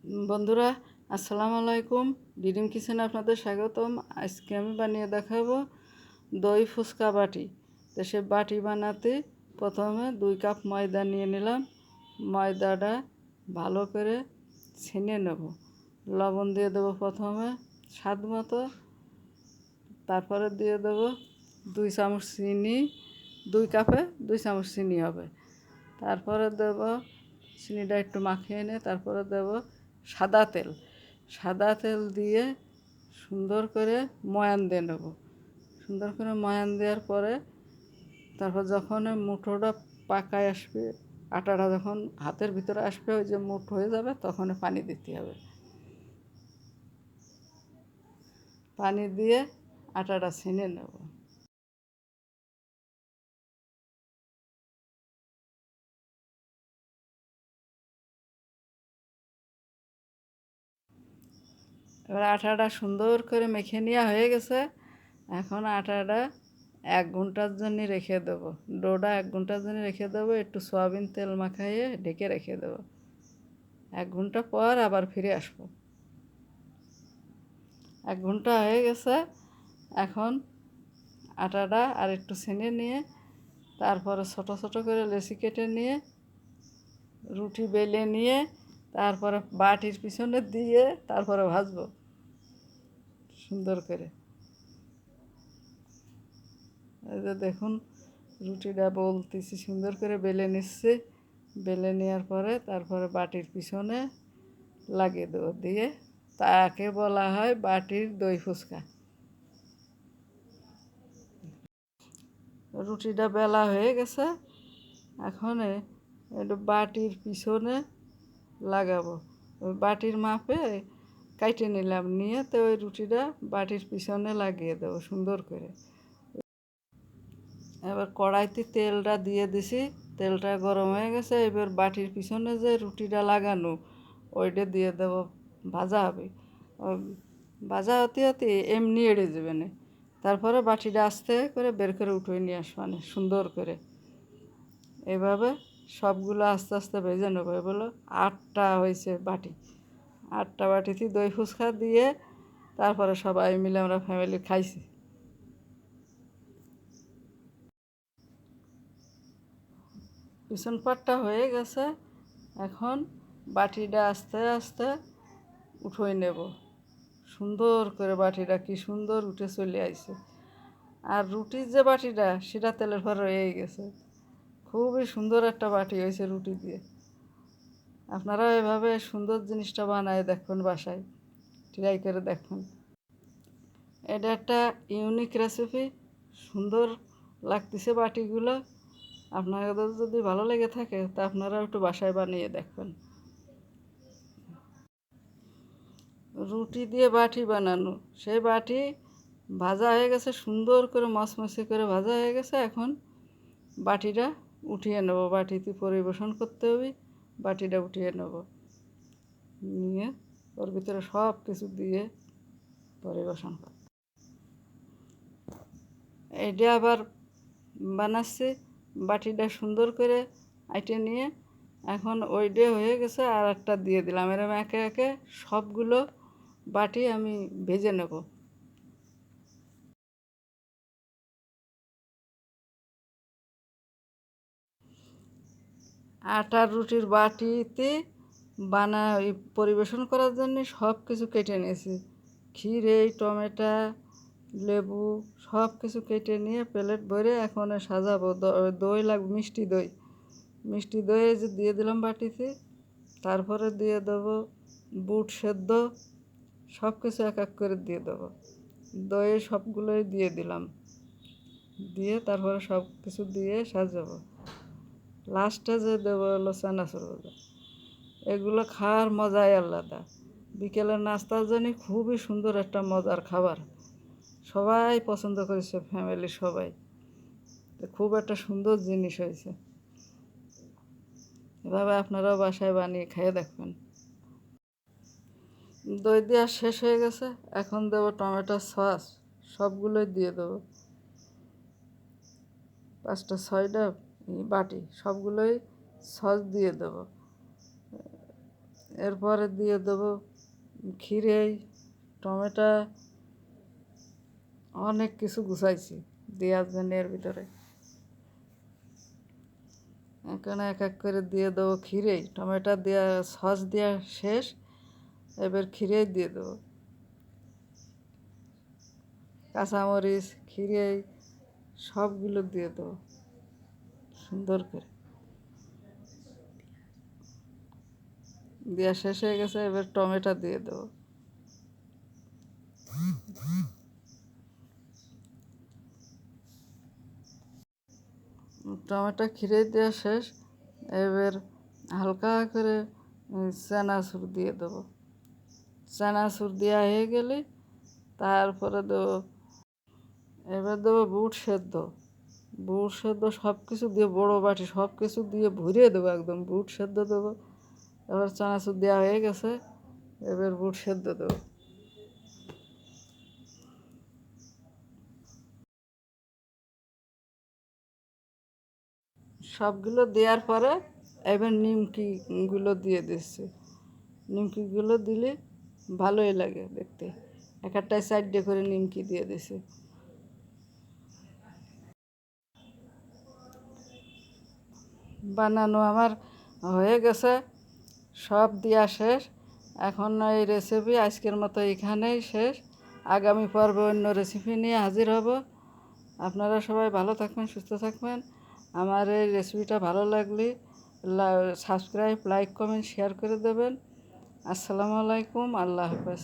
বন্ধুরা, আসসালামু আলাইকুম। ডিডিম কিচেনে আপনাদের স্বাগতম। আজকে আমি বানিয়ে দেখাবো দই ফুচকা বাটি। তো সে বাটি বানাতে প্রথমে 2 কাপ ময়দা নিয়ে নিলাম। ময়দাটা ভালো করে ছেনে নেব। লবণ দিয়ে দেবো প্রথমে স্বাদ মতো, তারপরে দিয়ে দেবো 2 চামচ চিনি। 2 কাপে 2 চামচ চিনি হবে। তারপরে দেব চিনিটা একটু মাখিয়ে নিয়ে, তারপরে দেব সাদা তেল দিয়ে সুন্দর করে ময়ান দিয়ে নেব। সুন্দর করে ময়ান দেওয়ার পরে তারপর যখন মুঠোটা পাকায় আসবে, আটাটা যখন হাতের ভিতরে আসবে, ওই যে মুঠো হয়ে যাবে, তখন পানি দিতে হবে। পানি দিয়ে আটাটা ছেনে নেব। এবার আটাটা সুন্দর করে মেখে নেওয়া হয়ে গেছে। এখন আটাটা 1 ঘন্টার জন্য রেখে দেবো। ডোটা 1 ঘন্টার জন্য রেখে দেবো। একটু সয়াবিন তেল মাখাইয়ে ঢেকে রেখে দেবো। 1 ঘন্টা পর আবার ফিরে আসবো। 1 ঘন্টা হয়ে গেছে। এখন আটাটা আর একটু ছেনে নিয়ে, তারপরে ছোটো ছোটো করে লেচি কেটে নিয়ে রুটি বেলে নিয়ে, তারপরে বাটির পিছনে দিয়ে তারপরে ভাজবো সুন্দর করে। এই যে দেখুন, রুটিটা বলতেছি সুন্দর করে বেলে নিচ্ছে। বেলে নেওয়ার পরে তারপরে বাটির পিছনে লাগিয়ে দেবো। দিয়ে তাকে বলা হয় বাটির দই ফুচকা। রুটিটা বেলা হয়ে গেছে। এখন একটু বাটির পিছনে লাগাবো। ওই বাটির মাপে কাইটে নিলাম, নিয়ে তো ওই রুটিটা বাটির পিছনে লাগিয়ে দেবো সুন্দর করে। এবার কড়াইতে তেলটা দিয়ে দিছি। তেলটা গরম হয়ে গেছে। এবার বাটির পিছনে যে রুটিটা লাগানো, ওইটা দিয়ে দেবো। ভাজা হবে। ভাজা হতে হতে এমনি এড়ে যাবে না। তারপরে বাটিটা আস্তে করে বের করে উঠিয়ে নিয়ে আসবানে সুন্দর করে। এভাবে সবগুলো আস্তে আস্তে ভেজে নেবো। এগুলো 8টা হয়েছে বাটি। 8টা বাটিতে দই ফুচকা দিয়ে তারপরে সবাই মিলে আমরা ফ্যামিলি খাইছি। পিছন পাটটা হয়ে গেছে। এখন বাটিটা আস্তে আস্তে উঠিয়ে নেব সুন্দর করে। বাটিটা কি সুন্দর উঠে চলে আইছে। আর রুটির যে বাটিটা, সেটা তেলের পর রয়েই গেছে। খুবই সুন্দর একটা বাটি হয়েছে রুটি দিয়ে। আপনারা এভাবে সুন্দর জিনিসটা বানায় দেখুন, বাসায় ট্রাই করে দেখুন। এটা একটা ইউনিক রেসিপি। সুন্দর লাগতেছে বাটিগুলো। আপনাদের যদি ভালো লেগে থাকে তা আপনারা একটু বাসায় বানিয়ে দেখবেন। রুটি দিয়ে বাটি বানানো, সেই বাটি ভাজা হয়ে গেছে সুন্দর করে, মচমচে করে ভাজা হয়ে গেছে। এখন বাটিটা উঠিয়ে নেব। বাটিতে পরিবেশন করতে হবে। বাটিটা উঠিয়ে নেব, নিয়ে ওর ভিতরে সব কিছু দিয়ে পরিবেশন করব। এইটা আবার বানাচ্ছি। বাটিটা সুন্দর করে আইটে নিয়ে এখন ওইটা হয়ে গেছে, আর একটা দিয়ে দিলাম। এরকম একে একে সবগুলো বাটি আমি ভেজে নেব। আটার রুটির বাটিতে পরিবেশন করার জন্য সব কিছু কেটে নিয়েছি। ক্ষীরে, টমেটো, লেবু সব কিছু কেটে নিয়ে প্লেট ভরে এখন সাজাবো। দই লাগবে, মিষ্টি দই। মিষ্টি দই যে দিয়ে দিলাম বাটিতে। তারপরে দিয়ে দেবো বুট সেদ্ধ। সব কিছু এক এক করে দিয়ে দেবো। দইয়ে সবগুলোই দিয়ে দিলাম। দিয়ে তারপরে সব কিছু দিয়ে সাজাবো। লাস্টে যে দেবো হলো চানাচুর ভাজা। এগুলো খাওয়ার মজাই আলাদা। বিকেলের নাস্তার জন্য খুবই সুন্দর একটা মজার খাবার। সবাই পছন্দ করেছে, ফ্যামিলির সবাই। খুব একটা সুন্দর জিনিস হয়েছে। এভাবে আপনারাও বাসায় বানিয়ে খেয়ে দেখবেন। দই দেওয়া শেষ হয়ে গেছে। এখন দেবো টমেটো সস। সবগুলোই দিয়ে দেবো। 5টা 6টা বাটি সবগুলোই সস দিয়ে দেবো। এরপরে দিয়ে দেবো খিরে, টমেটো, অনেক কিছু গুছাইছি দেওয়ার জন্য এর ভিতরে। এখানে এক এক করে দিয়ে দেবো খিরে, টমেটো দেওয়া সস দেওয়া শেষ, এবার খিরে দিয়ে দেবো, কাঁচামরিচ, খিরে সবগুলো দিয়ে দেবো সুন্দর করে। দেওয়া শেষ হয়ে গেছে, এবার টমেটো দিয়ে দেবো। টমেটো খিরে দেওয়া শেষ, এবার হালকা করে চানাচুর দিয়ে দেবো। চানাচুর দেওয়া হয়ে গেলে তারপরে দেবো, এবার দেবো বুট সেদ্ধ। বুট সেদ্ধ সব কিছু দিয়ে, বড়ো বাটি সব কিছু দিয়ে ভরিয়ে দেবো একদম, বুট সেদ্ধ দেবো। এবার চানাচুর দেওয়া হয়ে গেছে, এবার বুট সেদ্ধ দেবো। সবগুলো দেওয়ার পরে এবার নিমকিগুলো দিয়ে দিচ্ছি। নিমকিগুলো দিলে ভালোই লাগে দেখতে। এক একটায় 4টে করে নিমকি দিয়ে দিছি। বানানো আমার হয়ে গেছে, সব দেওয়া শেষ। এখন এই রেসিপি আজকের মতো এখানেই শেষ। আগামী পর্বে অন্য রেসিপি নিয়ে হাজির হব। আপনারা সবাই ভালো থাকবেন, সুস্থ থাকবেন। আমার এই রেসিপিটা ভালো লাগলে সাবস্ক্রাইব, লাইক, কমেন্ট, শেয়ার করে দেবেন। আসসালামু আলাইকুম, আল্লাহ হাফেজ।